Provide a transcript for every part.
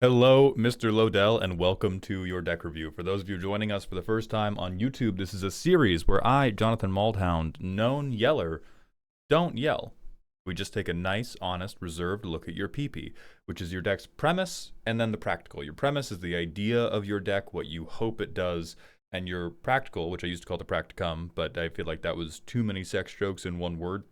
Hello, Mr. Lodell, and welcome to your deck review. For those of you joining us for the first time on YouTube, this is a series where I, Jonathan Maldhound, known yeller, don't yell. We just take a nice, honest, reserved look at your PP, which is your deck's premise and then the practical. Your premise is the idea of your deck, what you hope it does, and your practical, which I used to call the practicum, but I feel like that was too many sex jokes in one word,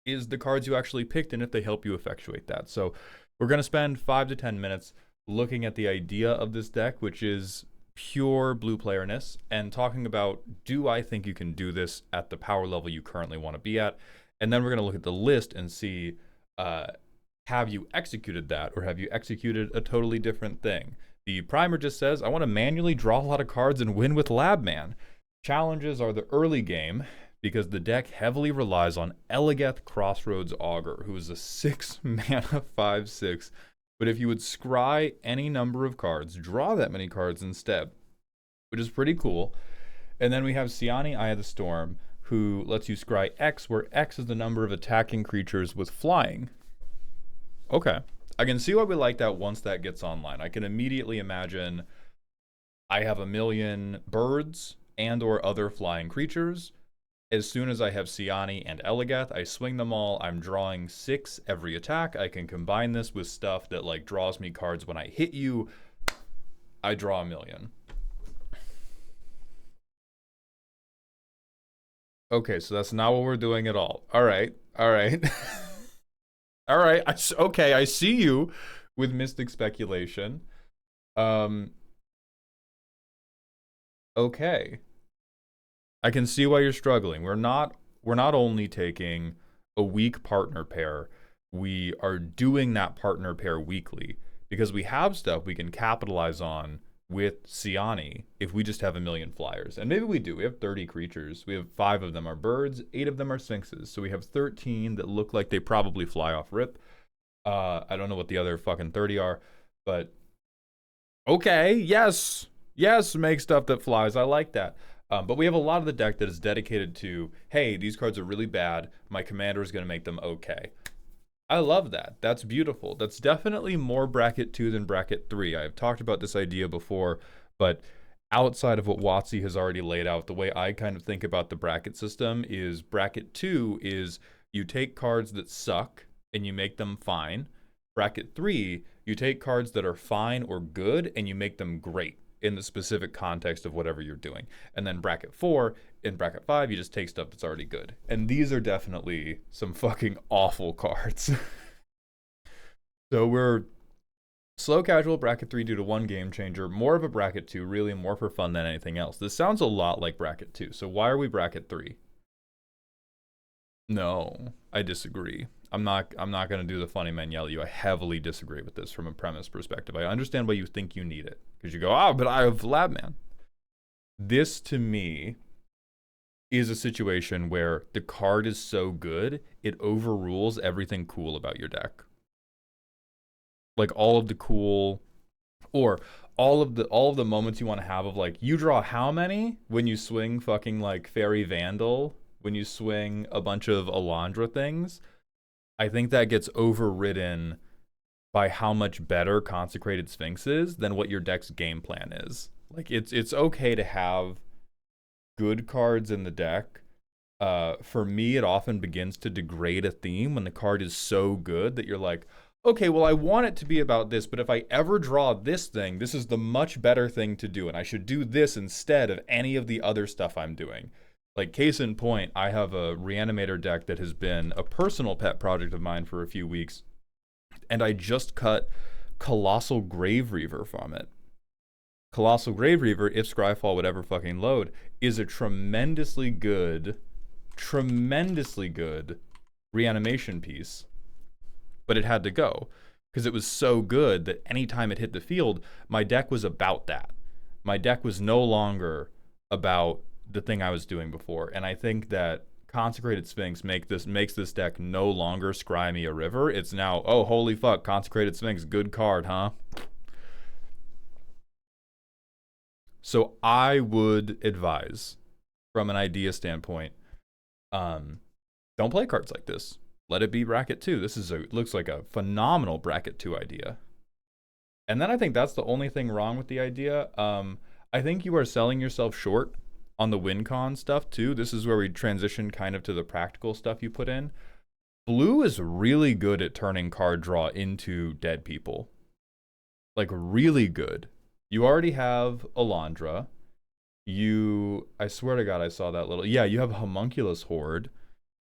is the cards you actually picked and if they help you effectuate that. So we're going to spend 5 to 10 minutes looking at the idea of this deck, which is pure blue playerness, and talking about, do I think you can do this at the power level you currently want to be at? And then we're going to look at the list and see, have you executed that, or have you executed a totally different thing? The primer just says, I want to manually draw a lot of cards and win with Labman. Challenges are the early game, because the deck heavily relies on Elegeth Crossroads Augur, who is a 6 mana 5/6. But if you would scry any number of cards, draw that many cards instead, which is pretty cool. And then we have Siani, Eye of the Storm, who lets you scry X, where X is the number of attacking creatures with flying. Okay. I can see why we like that once that gets online. I can immediately imagine I have a million birds and or other flying creatures. As soon as I have Siani and Elegeth, I swing them all. I'm drawing 6 every attack. I can combine this with stuff that like draws me cards when I hit you. I draw a million. Okay, so that's not what we're doing at all. All right. All right. All right. Okay, I see you with Mystic Speculation. Okay. I can see why you're struggling. We're not only taking a weak partner pair, we are doing that partner pair weakly because we have stuff we can capitalize on with Siani if we just have a million flyers. And maybe we do. We have 30 creatures. We have 5 of them are birds, 8 of them are sphinxes. So we have 13 that look like they probably fly off rip. I don't know what the other fucking 30 are, but okay, yes. Yes, make stuff that flies. I like that. But we have a lot of the deck that is dedicated to, hey, these cards are really bad. My commander is going to make them okay. I love that. That's beautiful. That's definitely more bracket 2 than bracket 3. I've talked about this idea before, but outside of what WotC has already laid out, the way I kind of think about the bracket system is bracket 2 is you take cards that suck and you make them fine. Bracket 3, you take cards that are fine or good and you make them great in the specific context of whatever you're doing. And then bracket 4, in bracket 5, you just take stuff that's already good. And these are definitely some fucking awful cards. So we're slow casual bracket 3 due to one game changer, more of a bracket 2, really more for fun than anything else. This sounds a lot like bracket 2. So why are we bracket 3? No, I disagree. I'm not going to do the funny man yell at you. I heavily disagree with this from a premise perspective. I understand why you think you need it. Because you go, but I have Labman. This, to me, is a situation where the card is so good, it overrules everything cool about your deck. Like, all of the cool, or all of the moments you want to have of, like, you draw how many when you swing fucking, like, Fairy Vandal, when you swing a bunch of Alondra things. I think that gets overridden by how much better Consecrated Sphinx is than what your deck's game plan is. Like, it's okay to have good cards in the deck. For me, it often begins to degrade a theme when the card is so good that you're like, okay, well, I want it to be about this, but if I ever draw this thing, this is the much better thing to do, and I should do this instead of any of the other stuff I'm doing. Like, case in point, I have a Reanimator deck that has been a personal pet project of mine for a few weeks, and I just cut Colossal Grave Reaver from it. Colossal Grave Reaver, if Scryfall would ever fucking load, is a tremendously good reanimation piece, but it had to go because it was so good that anytime it hit the field, my deck was about that. My deck was no longer about the thing I was doing before, and I think that Consecrated Sphinx makes this deck no longer scry me a river. It's now, oh, holy fuck, Consecrated Sphinx, good card, huh? So I would advise, from an idea standpoint, don't play cards like this. Let it be bracket 2. This is looks like a phenomenal bracket 2 idea. And then I think that's the only thing wrong with the idea. I think you are selling yourself short on the win con stuff too. This is where we transition kind of to the practical stuff you put in. Blue is really good at turning card draw into dead people. Like, really good. You already have Alondra. I swear to God, I saw that little. Yeah, you have Homunculus Horde.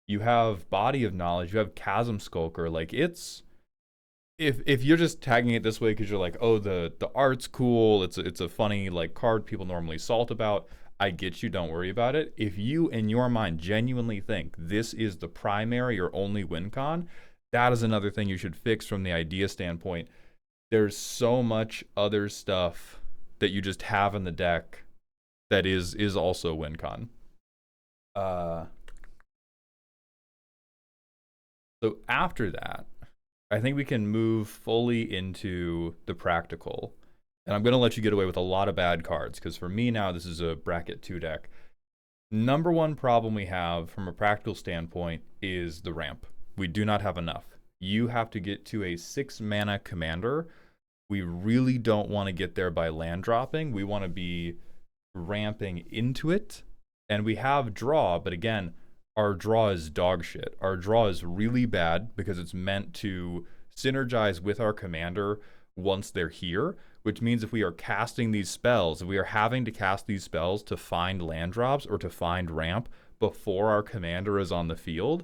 You have Body of Knowledge. You have Chasm Skulker. Like, it's. If you're just tagging it this way because you're like, oh, the art's cool, it's a funny like card people normally salt about, I get you, don't worry about it. If you in your mind genuinely think this is the primary or only win con, that is another thing you should fix from the idea standpoint. There's so much other stuff that you just have in the deck that is also win con. So after that, I think we can move fully into the practical. And I'm going to let you get away with a lot of bad cards, because for me now, this is a bracket 2 deck. Number one problem we have from a practical standpoint is the ramp. We do not have enough. You have to get to a 6 mana commander. We really don't want to get there by land dropping. We want to be ramping into it. And we have draw, but again, our draw is dog shit. Our draw is really bad because it's meant to synergize with our commander once they're here, which means if we are casting these spells, if we are having to cast these spells to find land drops or to find ramp before our commander is on the field,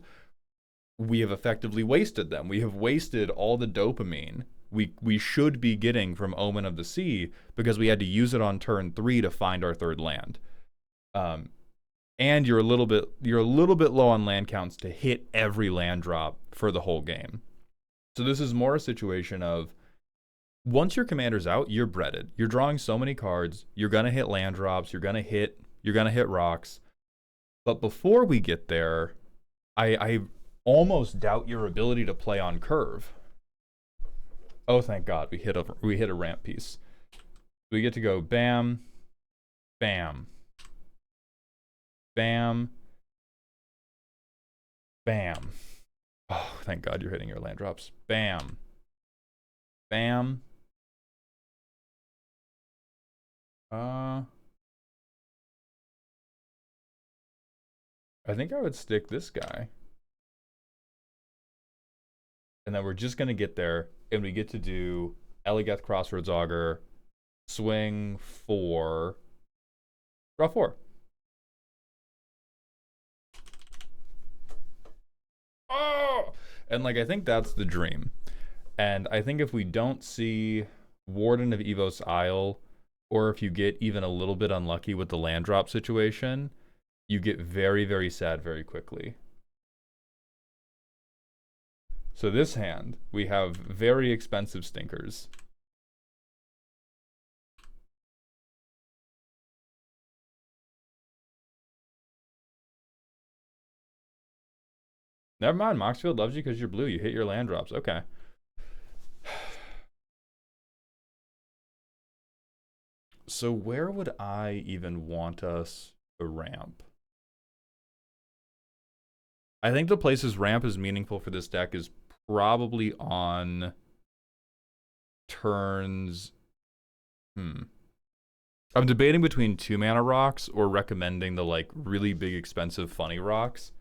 we have effectively wasted them. We have wasted all the dopamine we should be getting from Omen of the Sea because we had to use it on turn 3 to find our third land. And you're a little bit low on land counts to hit every land drop for the whole game. So this is more a situation of once your commander's out, you're breaded. You're drawing so many cards, you're gonna hit land drops, you're gonna hit rocks. But before we get there, I almost doubt your ability to play on curve. Oh, thank God, we hit a ramp piece. We get to go bam, bam, bam, bam. Oh, thank God you're hitting your land drops. Bam, bam. I think I would stick this guy. And then we're just going to get there, and we get to do Eligeth Crossroads Augur, swing 4, draw 4. Oh! And like, I think that's the dream. And I think if we don't see Warden of Evos Isle, or if you get even a little bit unlucky with the land drop situation, you get very, very sad very quickly. So this hand, we have very expensive stinkers. Never mind, Moxfield loves you because you're blue. You hit your land drops. Okay. So where would I even want us to ramp? I think the places ramp is meaningful for this deck is probably on turns. I'm debating between 2 mana rocks or recommending the like really big expensive funny rocks.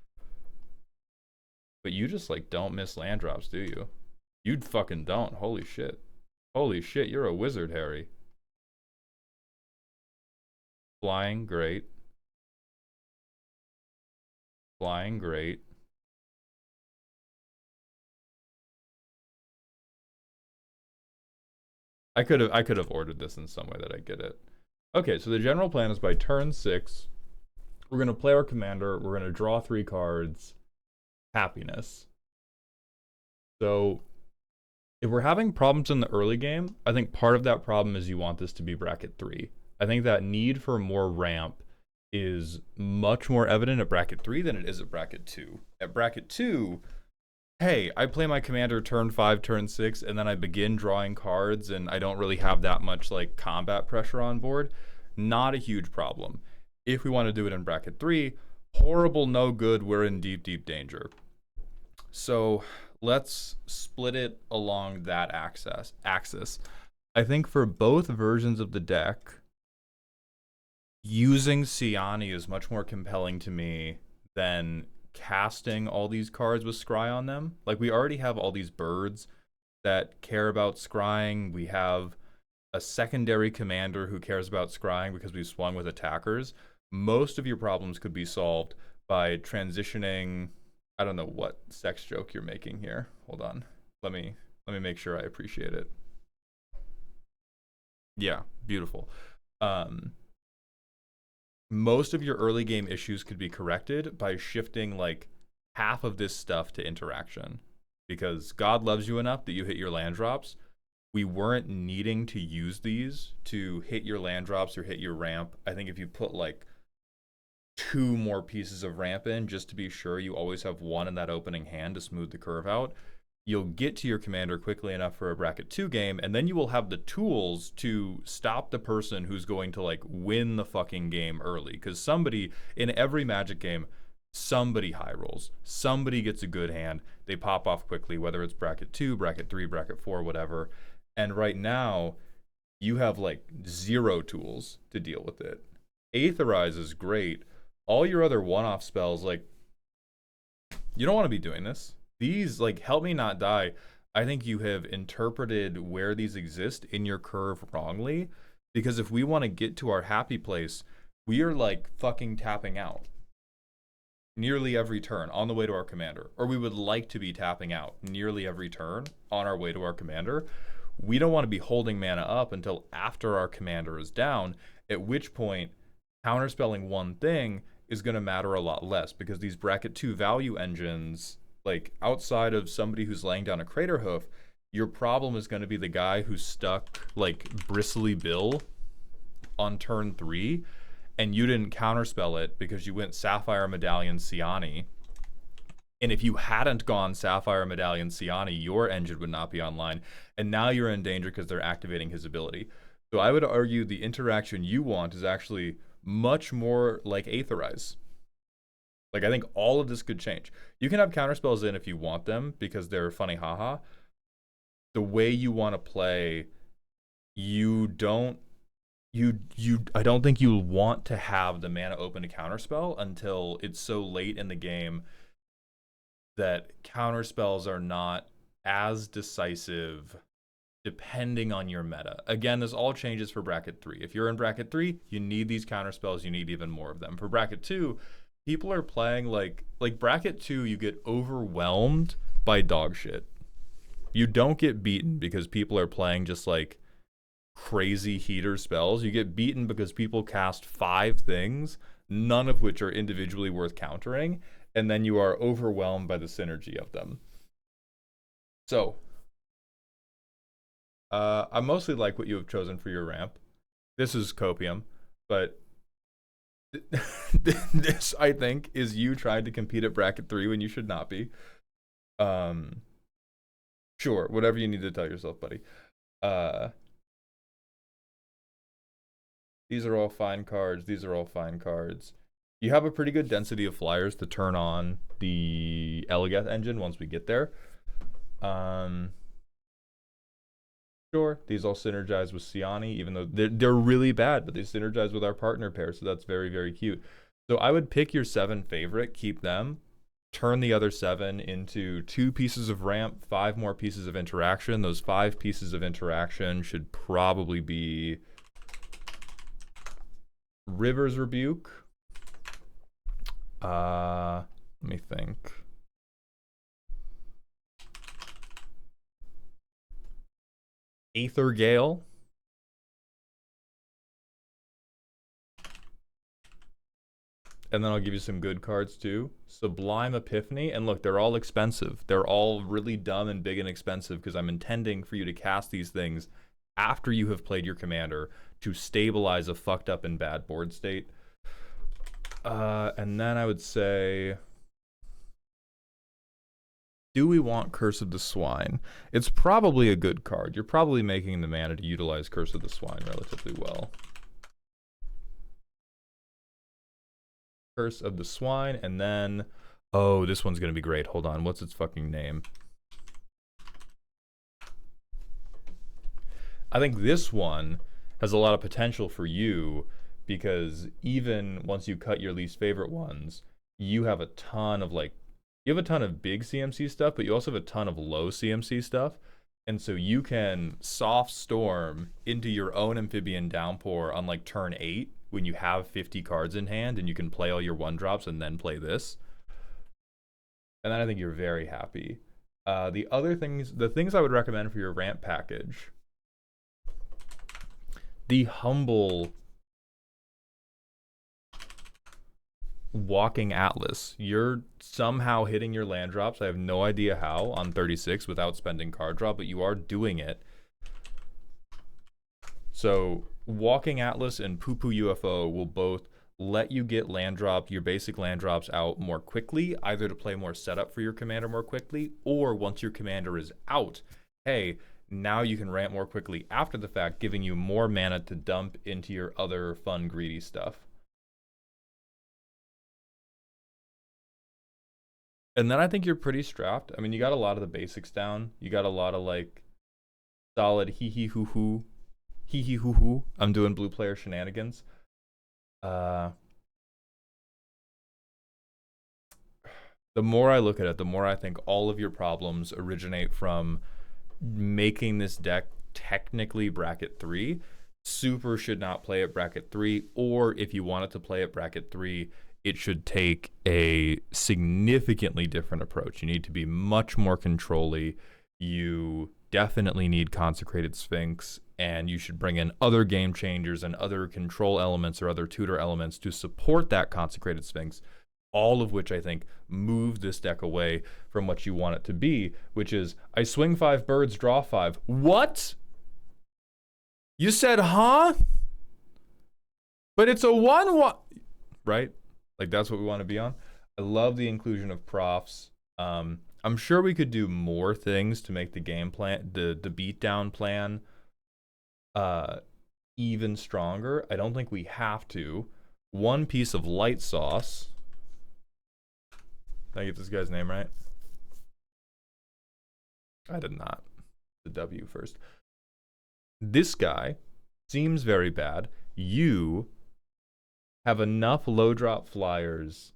But you just like don't miss land drops, do you? You fucking don't. Holy shit. Holy shit, you're a wizard, Harry. Flying, great. Flying, great. I could have ordered this in some way that I get it. Okay, so the general plan is by turn 6, we're gonna play our commander, we're gonna draw 3 cards. Happiness. So if we're having problems in the early game, I think part of that problem is you want this to be bracket 3. I think that need for more ramp is much more evident at bracket 3 than it is at bracket 2. At bracket 2, hey, I play my commander turn 5, turn 6, and then I begin drawing cards, and I don't really have that much like combat pressure on board. Not a huge problem. If we want to do it in bracket 3, horrible, no good, we're in deep, deep danger. So let's split it along that axis. I think for both versions of the deck, using Siani is much more compelling to me than casting all these cards with scry on them. Like, we already have all these birds that care about scrying. We have a secondary commander who cares about scrying because we've swung with attackers. Most of your problems could be solved by transitioning. I don't know what sex joke you're making here. Hold on. Let me make sure I appreciate it. Yeah, beautiful. Most of your early game issues could be corrected by shifting like half of this stuff to interaction, because God loves you enough that you hit your land drops. We weren't needing to use these to hit your land drops or hit your ramp. I think if you put like 2 more pieces of ramp in, just to be sure you always have 1 in that opening hand to smooth the curve out, you'll get to your commander quickly enough for a bracket 2 game, and then you will have the tools to stop the person who's going to like win the fucking game early. Because somebody in every Magic game, somebody high rolls, somebody gets a good hand, they pop off quickly, whether it's bracket 2, bracket 3, bracket 4, whatever. And right now, you have like 0 tools to deal with it. Aetherize is great. All your other one-off spells, like, you don't want to be doing this. These, like, Help Me Not Die, I think you have interpreted where these exist in your curve wrongly, because if we want to get to our happy place, we are, like, fucking tapping out nearly every turn on the way to our commander. Or we would like to be tapping out nearly every turn on our way to our commander. We don't want to be holding mana up until after our commander is down, at which point counterspelling one thing is going to matter a lot less, because these bracket 2 value engines, like, outside of somebody who's laying down a crater hoof, your problem is going to be the guy who's stuck like Bristly Bill on turn 3, and you didn't counterspell it because you went Sapphire Medallion Siani. And if you hadn't gone Sapphire Medallion Siani, your engine would not be online, and now you're in danger because they're activating his ability. So I would argue the interaction you want is actually much more like Aetherize. Like, I think all of this could change. You can have counterspells in if you want them because they're funny haha. The way you want to play, I don't think you want to have the mana open to counterspell until it's so late in the game that counterspells are not as decisive depending on your meta. Again, this all changes for bracket 3. If you're in bracket 3, you need these counterspells, you need even more of them. For bracket 2, people are playing like bracket 2, you get overwhelmed by dog shit. You don't get beaten because people are playing just like crazy heater spells. You get beaten because people cast 5 things, none of which are individually worth countering, and then you are overwhelmed by the synergy of them. So, I mostly like what you have chosen for your ramp. This is copium, but this, I think, is you trying to compete at bracket 3 when you should not be. Sure, whatever you need to tell yourself, buddy. These are all fine cards. These are all fine cards. You have a pretty good density of flyers to turn on the Elegeth engine once we get there. Sure, these all synergize with Siani, even though they're really bad, but they synergize with our partner pair, so that's very, very cute. So I would pick your 7 favorite, keep them, turn the other 7 into 2 pieces of ramp, 5 more pieces of interaction. Those 5 pieces of interaction should probably be River's Rebuke. Let me think. Aether Gale. And then I'll give you some good cards too. Sublime Epiphany. And look, they're all expensive. They're all really dumb and big and expensive because I'm intending for you to cast these things after you have played your commander to stabilize a fucked up and bad board state. And then I would say, do we want Curse of the Swine? It's probably a good card. You're probably making the mana to utilize Curse of the Swine relatively well. Curse of the Swine, and then, oh, this one's gonna be great. Hold on, what's its fucking name? I think this one has a lot of potential for you because even once you cut your least favorite ones, you have a ton of like you have a ton of big CMC stuff, but you also have a ton of low CMC stuff. And so you can soft storm into your own amphibian downpour on like turn 8 when you have 50 cards in hand and you can play all your one drops and then play this. And then I think you're very happy. The things I would recommend for your ramp package, the humble Walking Atlas. You're somehow hitting your land drops. I have no idea how on 36 without spending card draw, but you are doing it. So Walking Atlas and Poo Poo UFO will both let you get your basic land drops out more quickly, either to play more setup for your commander more quickly, or once your commander is out, hey, now you can ramp more quickly after the fact, giving you more mana to dump into your other fun, greedy stuff. And then I think you're pretty strapped. I mean, you got a lot of the basics down. You got a lot of like solid hee hee hoo hoo. Hee hee hoo hoo. I'm doing blue player shenanigans. The more I look at it, the more I think all of your problems originate from making this deck technically bracket 3. Super should not play at bracket 3, or if you want it to play at bracket 3, it should take a significantly different approach. You need to be much more control-y. You definitely need Consecrated Sphinx, and you should bring in other game changers and other control elements or other tutor elements to support that Consecrated Sphinx, all of which I think move this deck away from what you want it to be, which is, I swing 5 birds, draw 5. What? You said, huh? But it's a 1-1, right? Like, that's what we want to be on. I love the inclusion of profs. I'm sure we could do more things to make the game plan, the beatdown plan, even stronger. I don't think we have to. One piece of light sauce. Did I get this guy's name right? I did not. The W first. This guy seems very bad. You have enough low drop flyers,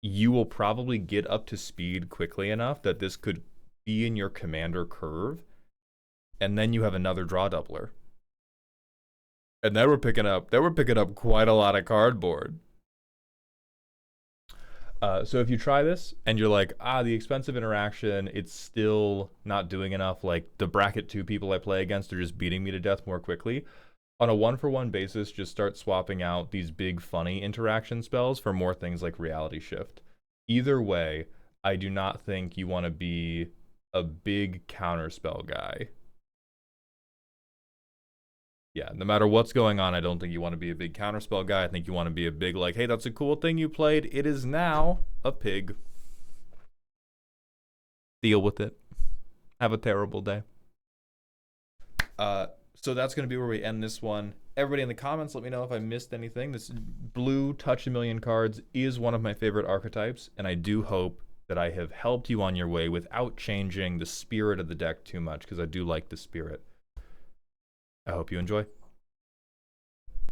you will probably get up to speed quickly enough that this could be in your commander curve, and then you have another draw doubler. And then we're picking up quite a lot of cardboard. So if you try this and you're like, the expensive interaction, it's still not doing enough, like the bracket 2 people I play against are just beating me to death more quickly. On a 1-for-1 basis, just start swapping out these big funny interaction spells for more things like Reality Shift. Either way, I do not think you want to be a big counterspell guy. Yeah, no matter what's going on, I don't think you want to be a big counterspell guy. I think you want to be a big, like, hey, that's a cool thing you played. It is now a pig. Deal with it. Have a terrible day. So that's going to be where we end this one. Everybody in the comments, let me know if I missed anything. This blue Touch a Million cards is one of my favorite archetypes, and I do hope that I have helped you on your way without changing the spirit of the deck too much, because I do like the spirit. I hope you enjoy.